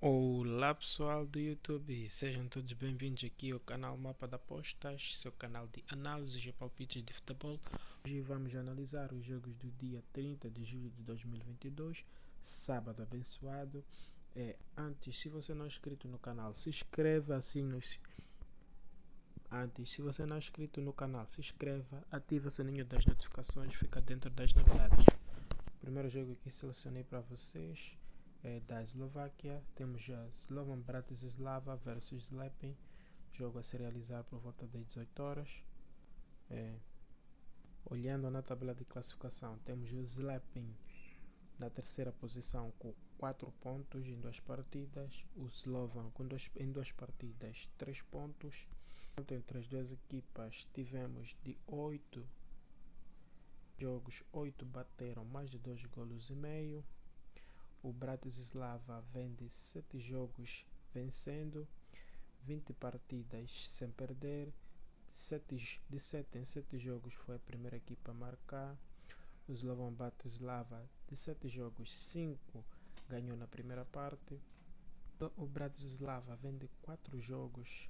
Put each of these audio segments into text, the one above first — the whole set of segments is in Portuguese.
Olá pessoal do YouTube, sejam todos bem-vindos aqui ao canal Mapa de Apostas, seu canal de análises e palpites de futebol. Hoje vamos analisar os jogos do dia 30 de julho de 2022, sábado abençoado. Se você não é inscrito no canal, se inscreva, se você não é inscrito no canal, se inscreva, ative o sininho das notificações, fica dentro das novidades. O primeiro jogo que selecionei para vocês é da Eslováquia. Temos a Slovan Bratislava versus Slepin, jogo a se realizar por volta das 18 horas. Olhando na tabela de classificação, temos o Slepin na terceira posição com 4 pontos em 2 partidas, o Slovan em 2 partidas 3 pontos. Entre as duas equipas tivemos de 8 jogos, 8 bateram mais de 2 golos e meio. O Bratislava vem de 7 jogos vencendo, 20 partidas sem perder. De 7 em 7 jogos foi a primeira equipa a marcar. O Slovan Bratislava de 7 jogos, 5 ganhou na primeira parte. O Bratislava vem de 4 jogos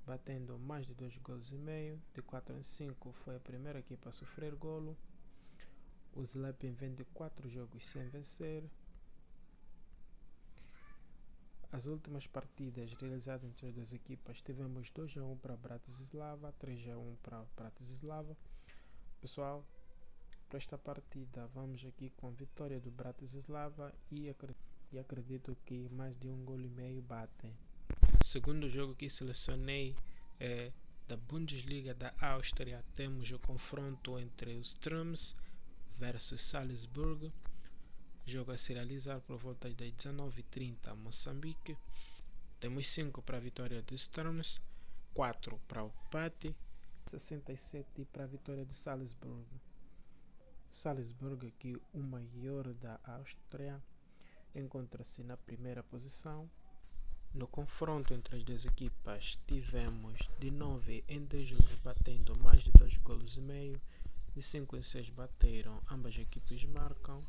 batendo mais de 2 gols e meio. De 4 em 5 foi a primeira equipa a sofrer golo. O Slepin vem de 4 jogos sem vencer. As últimas partidas realizadas entre as duas equipas tivemos 2-1 para Bratislava, 3-1 para Bratislava. Pessoal, para esta partida vamos aqui com a vitória do Bratislava e acredito que mais de 1 gol e meio batem. O segundo jogo que selecionei é da Bundesliga da Áustria. Temos o confronto entre os Sturms versus Salzburg, jogo a se realizar por volta das 19h30 Moçambique. Temos 5 para a vitória dos Sturms, 4 para o empate, 67 para a vitória do Salzburg. Salzburg, aqui o maior da Áustria, encontra-se na primeira posição. No confronto entre as duas equipas tivemos de 9 em 10 jogos batendo mais de 2 golos e meio. De 5 em 6 bateram, ambas as equipes marcam.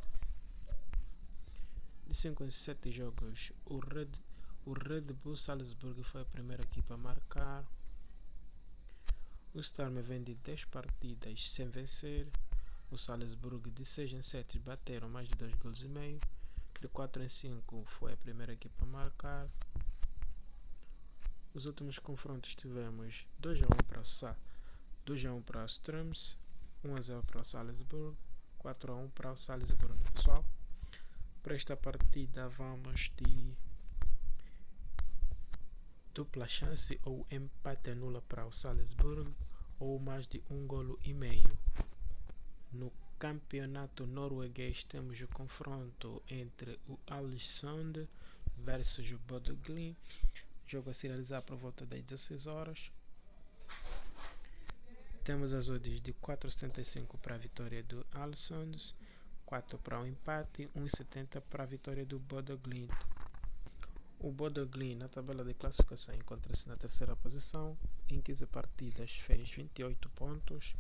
De 5 em 7 jogos, o Red Bull Salzburg foi a primeira equipa a marcar. O Sturm vem de 10 partidas sem vencer. O Salzburg de 6 em 7 bateram mais de 2 gols e meio. De 4 em 5 foi a primeira equipa a marcar. Os últimos confrontos tivemos 2-1 para o Sturms, 1-0 para o Salzburg, 4-1 para o Salzburg. Pessoal, para esta partida vamos de dupla chance ou empate nula para o Salzburg ou mais de 1 golo e meio. No campeonato norueguês temos o confronto entre o Ålesund versus o Bodø/Glimt, jogo a se realizar por volta das 16 horas. Temos as odds de 4,75 para a vitória do Ålesund, 4 para o empate, 1,70 para a vitória do Bodø/Glimt. O Bodø/Glimt na tabela de classificação encontra-se na terceira posição, em 15 partidas fez 28 pontos.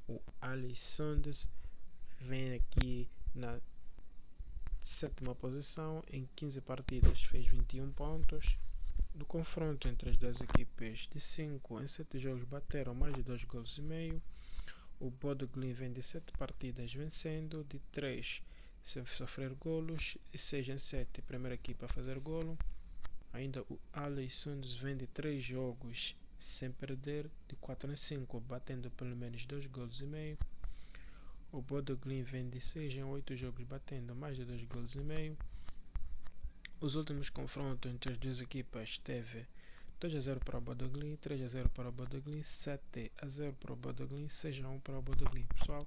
O Ålesund vem aqui na sétima posição, em 15 partidas fez 21 pontos. No confronto entre as duas equipes, de 5 em 7 jogos bateram mais de 2 gols e meio. O Bodø/Glimt vem de 7 partidas vencendo, de 3 sem sofrer golos e 6 em 7 primeira equipa a fazer golo. Ainda o Ålesund vem de 3 jogos sem perder, de 4 em 5 batendo pelo menos 2 gols e meio. O Bodø/Glimt vem de 6 em 8 jogos batendo mais de 2 gols e meio. Os últimos confrontos entre as duas equipas teve 2-0 para o Bodø/Glimt, 3-0 para o Bodø/Glimt, 7-0 para o Bodø/Glimt, 6-1 para o Bodø/Glimt. Pessoal,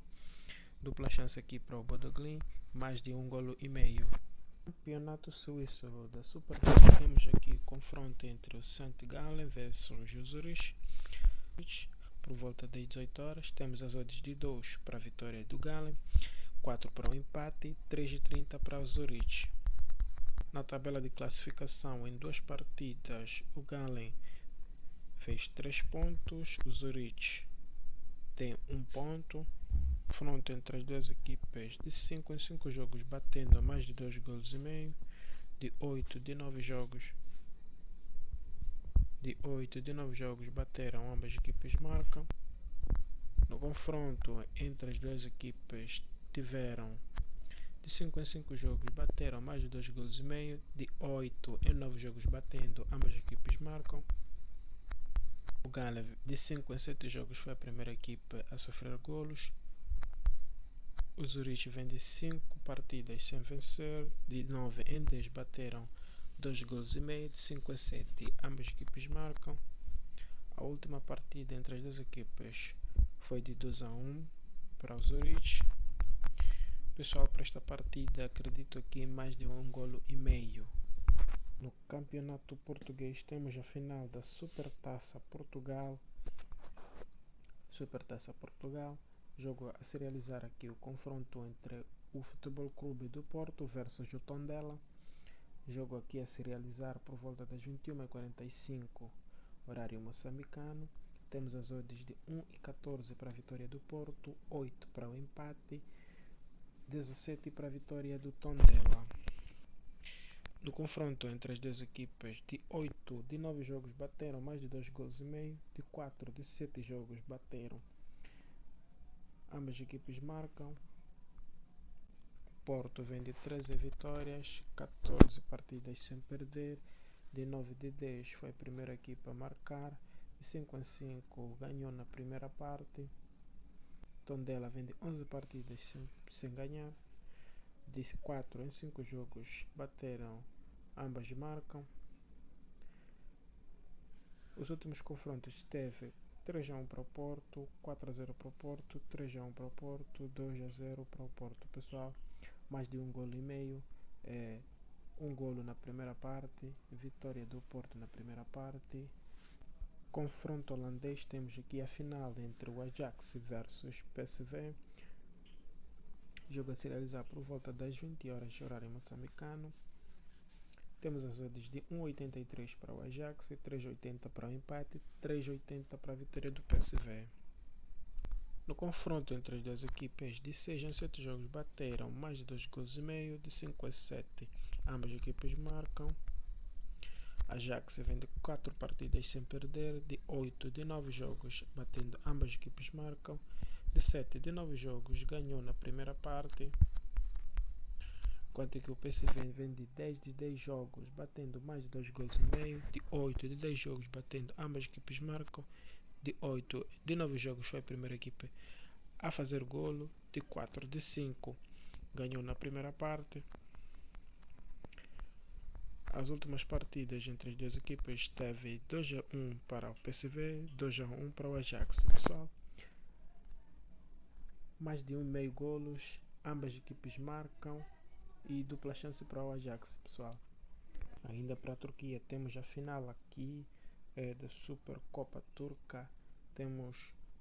dupla chance aqui para o Bodø/Glimt, mais de 1 golo e meio. Campeonato suíço da Superliga, temos aqui o confronto entre o St. Gallen versus o Zurich. Por volta das 18 horas, temos as odds de 2 para a vitória do Gallen, 4 para o empate, 3,30 para o Zurich. Na tabela de classificação, em 2 partidas, o Gallen fez 3 pontos, o Zurich tem 1 ponto. Confronto entre as duas equipes, de 5 em 5 jogos batendo a mais de 2 gols e meio. de 8 de 9 jogos bateram, ambas as equipes marcam. No confronto entre as duas equipes tiveram de 5 em 5 jogos bateram mais de 2 gols e meio, de 8 em 9 jogos batendo, ambas as equipes marcam. O Gala de 5 em 7 jogos foi a primeira equipe a sofrer golos. O Zurich vem de 5 partidas sem vencer, de 9 em 10 bateram 2 gols e meio, de 5 a 7 ambas as equipes marcam. A última partida entre as duas equipes foi de 2-1 para o Zurich. Pessoal, para esta partida acredito aqui mais de 1 golo e meio. No campeonato português temos a final da Supertaça Portugal. Jogo a se realizar aqui o confronto entre o Futebol Clube do Porto versus o Tondela. Jogo aqui a se realizar por volta das 21h45, horário moçambicano. Temos as odds de 1,14 para a vitória do Porto, 8 para o empate, 17 para a vitória do Tondela. No confronto entre as duas equipes, de 8 de 9 jogos bateram mais de 2 gols e meio, de 4 de 7 jogos bateram, ambas as equipes marcam. Porto vem de 13 vitórias, 14 partidas sem perder, de 9 de 10 foi a primeira equipa a marcar, de 5 em 5 ganhou na primeira parte. Tondela vem de 11 partidas sem ganhar, de 4 em 5 jogos bateram, ambas marcam. Os últimos confrontos teve 3-1 para o Porto, 4-0 para o Porto, 3-1 para o Porto, 2-0 para o Porto. Pessoal, mais de 1 golo e meio, 1 golo na primeira parte, vitória do Porto na primeira parte. Confronto holandês, temos aqui a final entre o Ajax versus PSV. Jogo a se realizar por volta das 20 horas, horário moçambicano. Temos as odds de 1,83 para o Ajax, 3,80 para o empate, 3,80 para a vitória do PSV. No confronto entre as duas equipes, de 6 em 7 jogos bateram mais de 2 gols e meio, de 5 a 7 ambas as equipes marcam. Ajax vem de 4 partidas sem perder, de 8 de 9 jogos batendo, ambas as equipes marcam. De 7 de 9 jogos ganhou na primeira parte, enquanto que o PSV vem de 10 de 10 jogos batendo mais de 2 gols e meio, de 8 de 10 jogos batendo, ambas as equipes marcam. De 8 de 9 jogos foi a primeira equipe a fazer golo, de 4 de 5 ganhou na primeira parte. As últimas partidas entre as duas equipes teve 2-1 para o PSV, 2-1 para o Ajax. Pessoal, mais de 1,5 golos, ambas as equipes marcam e dupla chance para o Ajax. Pessoal, ainda para a Turquia temos a final aqui da Supercopa Turca. Temos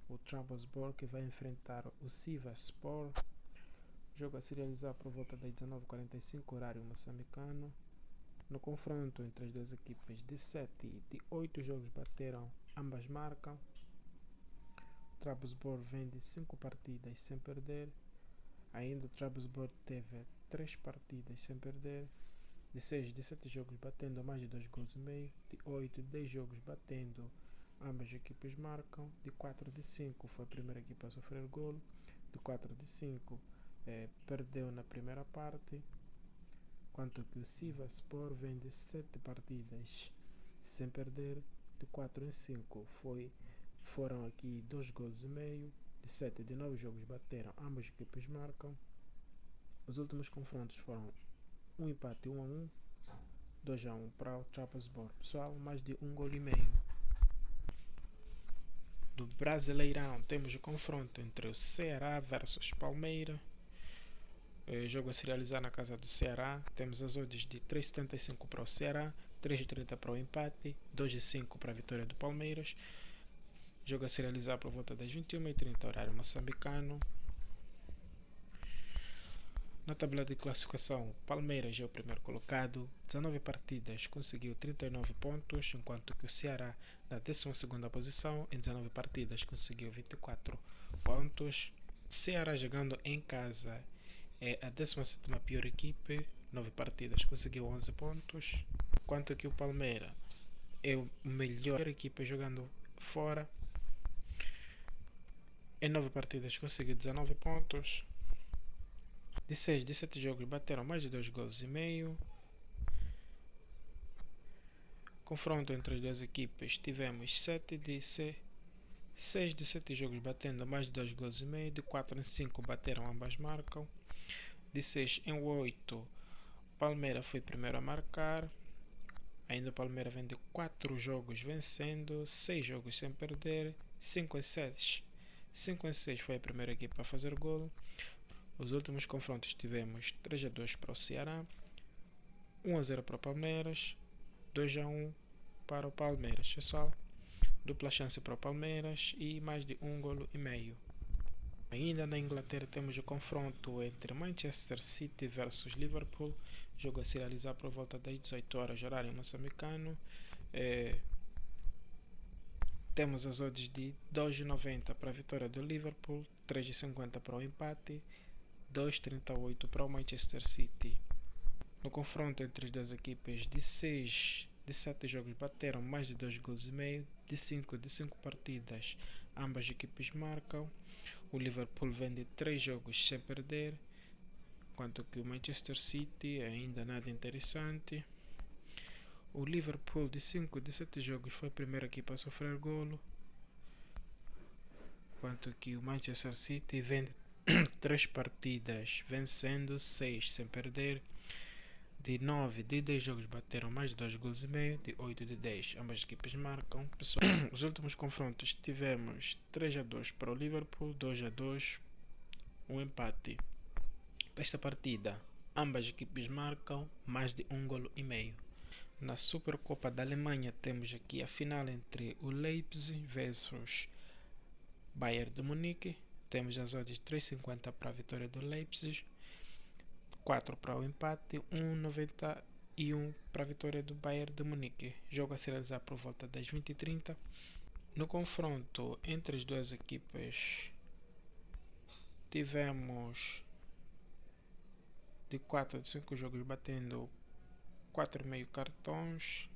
o Trabzonspor que vai enfrentar o Sivasspor. Jogo a se realizar por volta das 19h45, horário moçambicano. No confronto entre as duas equipes, de 7 e de 8 jogos bateram, ambas marcam. O Trabzonspor vem de 5 partidas sem perder. Ainda o Trabzonspor teve 3 partidas sem perder, de 6 de 7 jogos batendo mais de 2 gols e meio, de 8 de 10 jogos batendo, ambas as equipes marcam. De 4 de 5 foi a primeira equipa a sofrer golo, de 4 de 5 perdeu na primeira parte, enquanto que o Sivasspor vem de 7 partidas sem perder, de 4 em 5 foram aqui 2 gols e meio, de 7 de 9 jogos bateram, ambas as equipes marcam. Os últimos confrontos foram um empate 1-1, 2-1 para o Trabzonspor. Pessoal, mais de 1 gol e meio. Do Brasileirão temos o confronto entre o Ceará versus Palmeiras. Jogo a se realizar na casa do Ceará. Temos as odds de 3,75 para o Ceará, 3,30 para o empate, 2,5 para a vitória do Palmeiras. Jogo a se realizar por volta das 21h30, horário moçambicano. Na tabela de classificação, Palmeiras é o primeiro colocado, 19 partidas, conseguiu 39 pontos, enquanto que o Ceará, na 12ª posição, em 19 partidas, conseguiu 24 pontos. Ceará, jogando em casa, é a 17ª pior equipe, 9 partidas, conseguiu 11 pontos. Enquanto que o Palmeiras é a melhor equipa jogando fora. Em 9 partidas conseguiu 19 pontos. De 7 jogos bateram mais de 2 gols e meio. Confronto entre as duas equipes, tivemos 6 de 7 jogos batendo mais de 2 gols e meio. De 4 em 5 bateram, ambas marcam. De 6 em 8, Palmeiras foi primeiro a marcar. Ainda o Palmeiras vem de 4 jogos vencendo, 6 jogos sem perder, 5 em 6. 5 em 6 foi a primeira equipa a fazer gol. Os últimos confrontos tivemos 3-2 para o Ceará, 1-0 para o Palmeiras, 2-1 para o Palmeiras. Pessoal, dupla chance para o Palmeiras e mais de 1 golo e meio. Ainda na Inglaterra temos o confronto entre Manchester City versus Liverpool. Jogo a se realizar por volta das 18 horas, horário moçambicano. Temos as odds de 2,90 para a vitória do Liverpool, 3,50 para o empate, 2,38 para o Manchester City. No confronto entre as duas equipes, de 7 jogos bateram mais de 2 gols e meio. De 5 partidas, ambas equipes marcam. O Liverpool vem de 3 jogos sem perder, enquanto que o Manchester City ainda nada interessante. O Liverpool de 7 jogos foi a primeira equipa a sofrer golo, enquanto que o Manchester City vem de 3 partidas vencendo, 6 sem perder. De 10 jogos bateram mais de 2 gols e meio. De 8 de 10 ambas as equipes marcam. Pessoal, os últimos confrontos tivemos 3-2 para o Liverpool, 2-2, um empate. Para esta partida, ambas as equipes marcam mais de 1 golo e meio. Na Supercopa da Alemanha temos aqui a final entre o Leipzig versus Bayern de Munique. Temos as odds 3,50 para a vitória do Leipzig, 4 para o empate, 1,91 para a vitória do Bayern de Munique. Jogo a se realizar por volta das 20h30. No confronto entre as duas equipes, tivemos de 4 de 5 jogos batendo 4,5 cartões.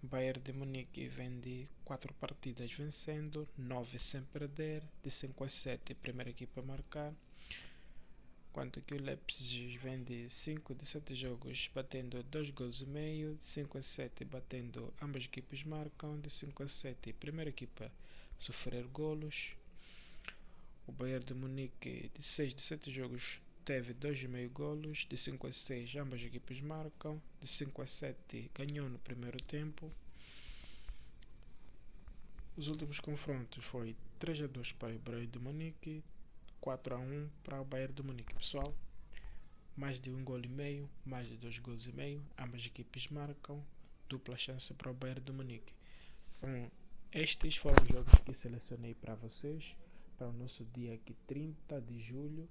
Bayern de Munique vem de 4 partidas vencendo, 9 sem perder. De 5 a 7 a primeira equipa a marcar, enquanto que o Leipzig vem de 5 de 7 jogos batendo 2 gols e meio. De 5 a 7 batendo, ambas as equipes marcam. De 5 a 7 a primeira equipa a sofrer golos. O Bayern de Munique de 6 de 7 jogos teve 2,5 golos. De 5 a 6 ambas as equipes marcam. De 5 a 7 ganhou no primeiro tempo. Os últimos confrontos foi 3-2 para o Bayern de Munique, 4-1 para o Bayern de Munique. Pessoal, mais de 1 gol e meio, mais de 2 gols e meio, ambas as equipes marcam, dupla chance para o Bayern de Munique. Bom, estes foram os jogos que selecionei para vocês para o nosso dia aqui 30 de julho,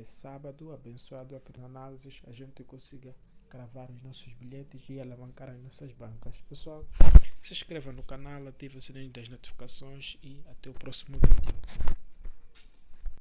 sábado, abençoado aqui na análises, a gente consiga cravar os nossos bilhetes e alavancar as nossas bancas. Pessoal, se inscreva no canal, ative o sininho das notificações e até o próximo vídeo.